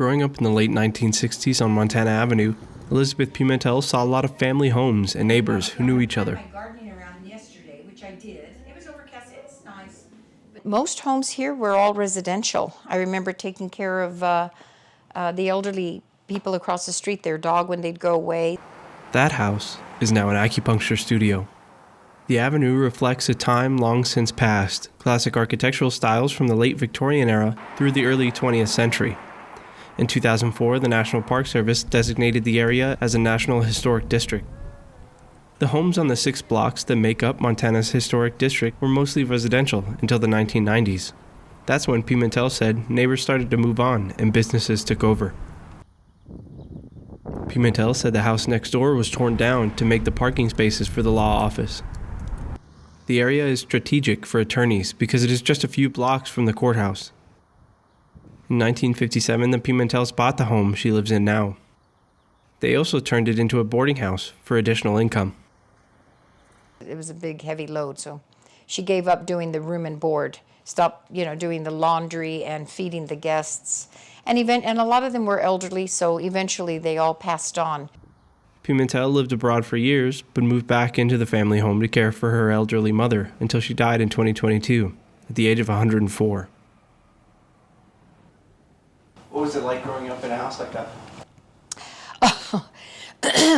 Growing up in the late 1960s on Montana Avenue, Elizabeth Pimentel saw a lot of family homes and neighbors who knew each other. Gardening around yesterday, which I did. It was overcast. It's nice. Most homes here were all residential. I remember taking care of the elderly people across the street, their dog when they'd go away. That house is now an acupuncture studio. The avenue reflects a time long since past, classic architectural styles from the late Victorian era through the early 20th century. In 2004, the National Park Service designated the area as a National Historic District. The homes on the 6 blocks that make up Montana's historic district were mostly residential until the 1990s. That's when Pimentel said neighbors started to move on and businesses took over. Pimentel said the house next door was torn down to make the parking spaces for the law office. The area is strategic for attorneys because it is just a few blocks from the courthouse. In 1957, the Pimentels bought the home she lives in now. They also turned it into a boarding house for additional income. It was a big, heavy load, so she gave up doing the room and board, stopped, doing the laundry and feeding the guests. And a lot of them were elderly, so eventually they all passed on. Pimentel lived abroad for years, but moved back into the family home to care for her elderly mother until she died in 2022, at the age of 104. What was it like growing up in a house like that?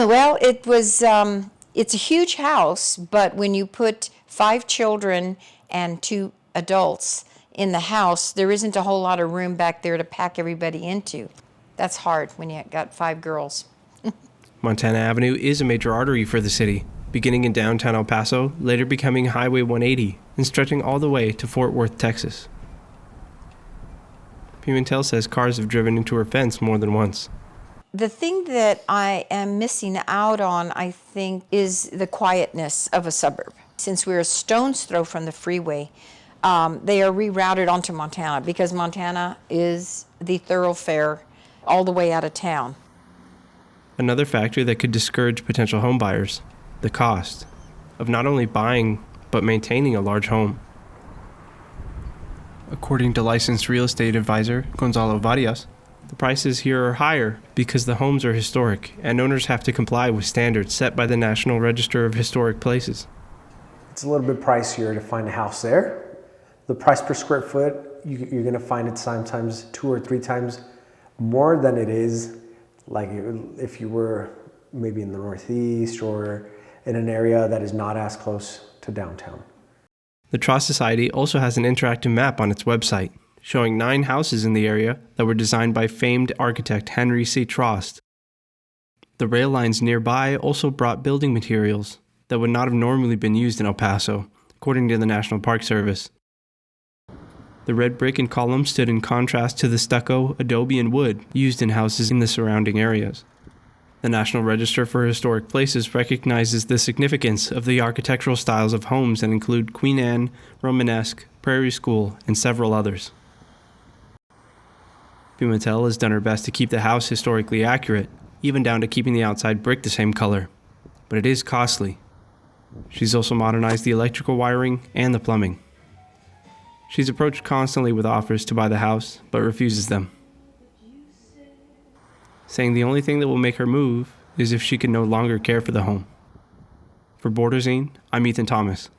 Well, it's a huge house, but when you put 5 children and 2 adults in the house, there isn't a whole lot of room back there to pack everybody into. That's hard when you got 5 girls. Montana Avenue is a major artery for the city, beginning in downtown El Paso, later becoming Highway 180 and stretching all the way to Fort Worth, Texas. Pimentel says cars have driven into her fence more than once. The thing that I am missing out on, I think, is the quietness of a suburb. Since we're a stone's throw from the freeway, they are rerouted onto Montana because Montana is the thoroughfare all the way out of town. Another factor that could discourage potential homebuyers, the cost of not only buying but maintaining a large home. According to licensed real estate advisor Gonzalo Varias, the prices here are higher because the homes are historic and owners have to comply with standards set by the National Register of Historic Places. It's a little bit pricier to find a house there. The price per square foot, you're going to find it sometimes 2 or 3 times more than it is like if you were maybe in the Northeast or in an area that is not as close to downtown. The Trost Society also has an interactive map on its website, showing 9 houses in the area that were designed by famed architect Henry C. Trost. The rail lines nearby also brought building materials that would not have normally been used in El Paso, according to the National Park Service. The red brick and columns stood in contrast to the stucco, adobe, and wood used in houses in the surrounding areas. The National Register for Historic Places recognizes the significance of the architectural styles of homes that include Queen Anne, Romanesque, Prairie School, and several others. Pimentel has done her best to keep the house historically accurate, even down to keeping the outside brick the same color. But it is costly. She's also modernized the electrical wiring and the plumbing. She's approached constantly with offers to buy the house, but refuses them, saying the only thing that will make her move is if she can no longer care for the home. For Borderzine, I'm Ethan Thomas.